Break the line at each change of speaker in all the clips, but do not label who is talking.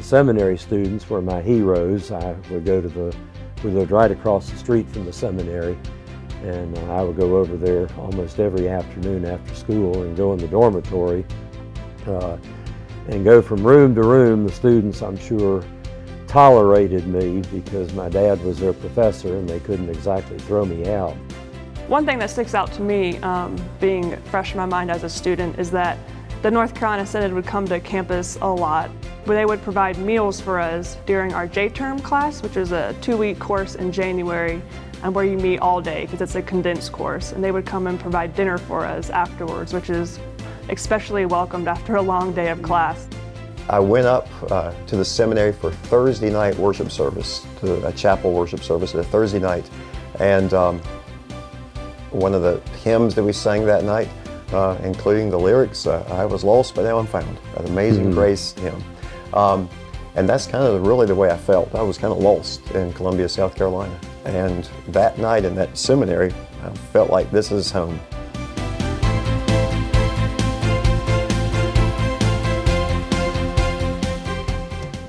seminary students were my heroes. We lived right across the street from the seminary, and I would go over there almost every afternoon after school and go in the dormitory and go from room to room. The students, I'm sure, tolerated me because my dad was their professor and they couldn't exactly throw me out.
One thing that sticks out to me, being fresh in my mind as a student, is that the North Carolina Synod would come to campus a lot. They would provide meals for us during our J-term class, which is a 2-week course in January, and where you meet all day because it's a condensed course. And they would come and provide dinner for us afterwards, which is especially welcomed after a long day of class.
I went up to the seminary for Thursday night worship service, to a chapel worship service at a Thursday night. And one of the hymns that we sang that night, including the lyrics, I was lost but now I'm found, an Amazing Grace hymn. And that's kind of really the way I felt. I was kind of lost in Columbia, South Carolina. And that night in that seminary, I felt like this is home.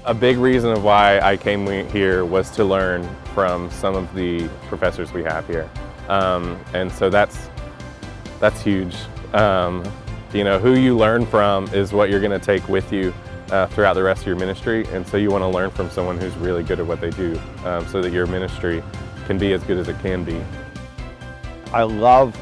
A big reason of why I came here was to learn from some of the professors we have here. And so that's huge. You know, who you learn from is what you're going to take with you throughout the rest of your ministry, and so you want to learn from someone who's really good at what they do so that your ministry can be as good as it can be.
I love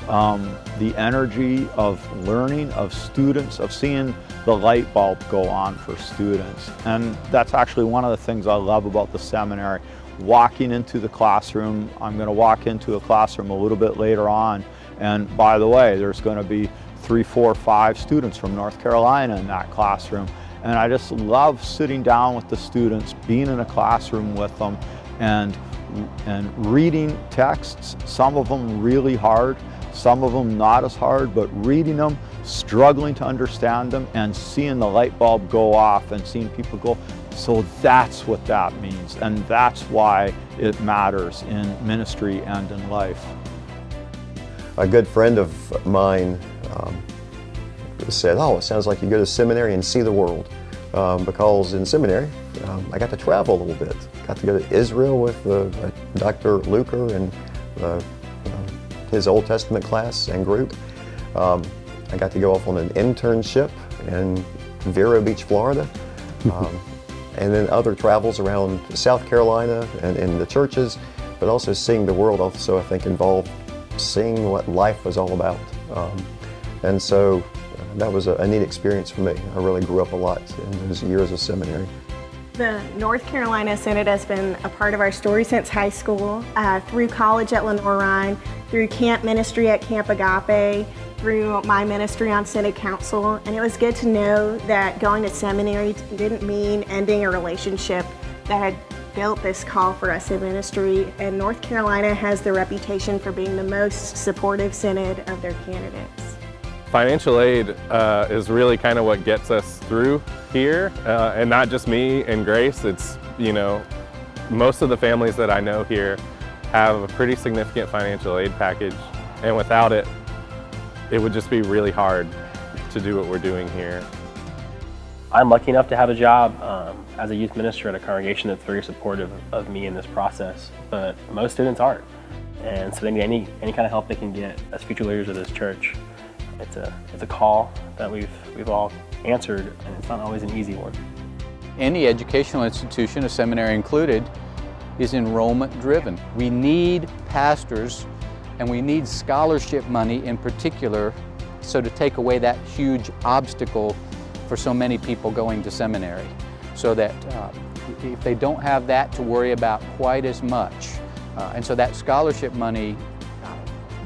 the energy of learning, of students, of seeing the light bulb go on for students. And that's actually one of the things I love about the seminary. Walking into the classroom, I'm going to walk into a classroom a little bit later on, and by the way, there's going to be 3, 4, 5 students from North Carolina in that classroom. And I just love sitting down with the students, being in a classroom with them, and reading texts, some of them really hard, some of them not as hard, but reading them, struggling to understand them, and seeing the light bulb go off and seeing people go, so that's what that means, and that's why it matters in ministry and in life.
A good friend of mine said, oh, it sounds like you go to seminary and see the world. Because in seminary, I got to travel a little bit. Got to go to Israel with Dr. Luker and his Old Testament class and group. I got to go off on an internship in Vero Beach, Florida. And then other travels around South Carolina and in the churches, but also seeing the world also, I think, involved seeing what life was all about. And so that was a neat experience for me. I really grew up a lot in those years of seminary.
The North Carolina Synod has been a part of our story since high school, through college at Lenore-Rhine, through camp ministry at Camp Agape, through my ministry on Synod Council. And it was good to know that going to seminary didn't mean ending a relationship that had built this call for us in ministry. And North Carolina has the reputation for being the most supportive synod of their candidates.
Financial aid is really kind of what gets us through here, and not just me and Grace. It's, you know, most of the families that I know here have a pretty significant financial aid package, and without it, it would just be really hard to do what we're doing here.
I'm lucky enough to have a job as a youth minister at a congregation that's very supportive of me in this process, but most students aren't. And so they need any kind of help they can get as future leaders of this church. It's a call that we've all answered, and it's not always an easy one.
Any educational institution, a seminary included, is enrollment driven. We need pastors and we need scholarship money in particular, so to take away that huge obstacle for so many people going to seminary, so that if they don't have that to worry about quite as much. And so that scholarship money,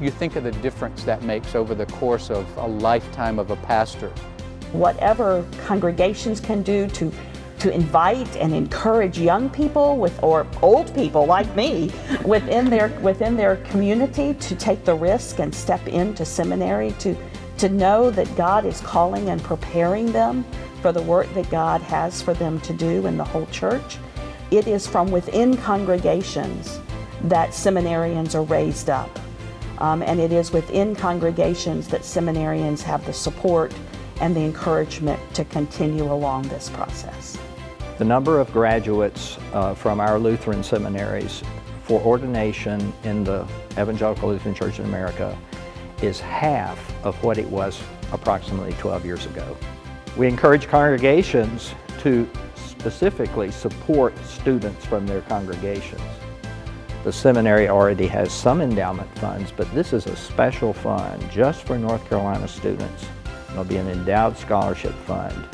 you think of the difference that makes over the course of a lifetime of a pastor.
Whatever congregations can do to invite and encourage young people or old people like me within their community to take the risk and step into seminary, to know that God is calling and preparing them for the work that God has for them to do in the whole church. It is from within congregations that seminarians are raised up. And it is within congregations that seminarians have the support and the encouragement to continue along this process.
The number of graduates from our Lutheran seminaries for ordination in the Evangelical Lutheran Church in America is half of what it was approximately 12 years ago. We encourage congregations to specifically support students from their congregations. The seminary already has some endowment funds, but this is a special fund just for North Carolina students. It'll be an endowed scholarship fund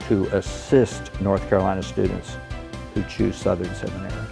to assist North Carolina students who choose Southern Seminary.